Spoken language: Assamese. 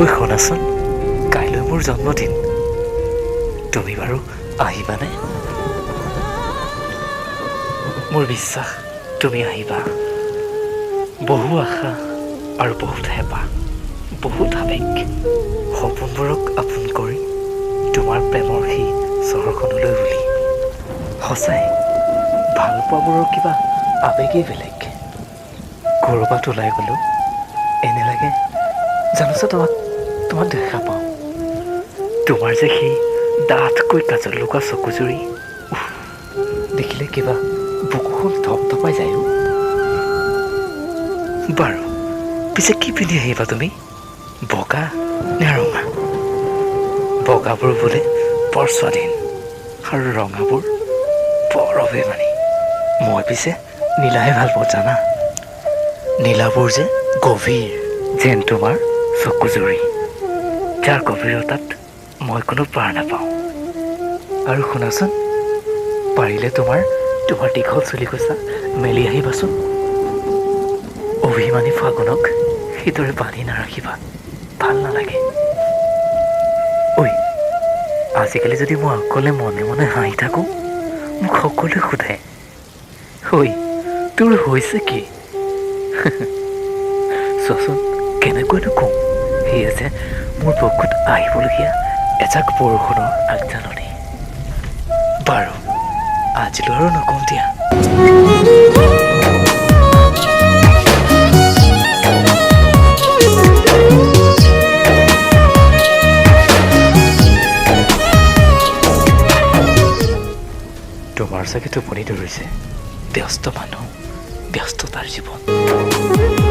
ঐ শুনাচোন, কাইলৈ মোৰ জন্মদিন। তুমি বাৰু আহিবানে? মোৰ বিশ্বাস তুমি আহিবা। বহু আশা আৰু বহুত হেঁপাহ, বহুত আৱেগ, সপোনবোৰক আপোন কৰি তোমাৰ প্ৰেমৰ সেই চহৰখনলৈ বুলি। সঁচাই ভাল পোৱাবোৰৰ কিবা আৱেগেই বেলেগ। ক'ৰবাত ওলাই গ'লেও এনে লাগে জানোচা তোমাক দেখা পাওঁ। তোমাৰ যে সেই ডাঠকৈ কাজল লগোৱা চকুজুৰি, দেখিলে কিবা বুকুখন ধপধপাই যায়। বাৰু পিছে কি পিন্ধি আহিবা তুমি? বগা নে ৰঙা? বগাবোৰ বোলে বৰ স্বাধীন আৰু ৰঙাবোৰ বৰ অভিমানী। মই পিছে নীলাহে ভাল পাওঁ জানা। নীলাবোৰ যে গভীৰ যেন তোমাৰ চকুজুৰি, যাৰ গভীৰতাত মই কোনো পাৰ নাপাওঁ। আৰু শুনাচোন, পাৰিলে তোমাৰ দীঘল চুলি কোছা মেলি আহিবাচোন। অভিমানী ফাগুনক সেইদৰে বান্ধি নাৰাখিবা, ভাল নালাগে। ঐ, আজিকালি যদি মই অকলে মনে মনে হাঁহি থাকোঁ, মোক সকলোৱে সোধে, ঐ তোৰ হৈছে কি? চোৱাচোন কেনেকৈনো কওঁ, সেয়ে যে মোৰ বুকুত আহিবলগীয়া এজাক বৰষুণৰ আগজাননী। বাৰু আজিলৈ আৰু নকওঁ দিয়া। তোমাৰ চাগে টোপনি ধৰিছে। ব্যস্ত মানুহ, ব্যস্ততাৰ জীৱন।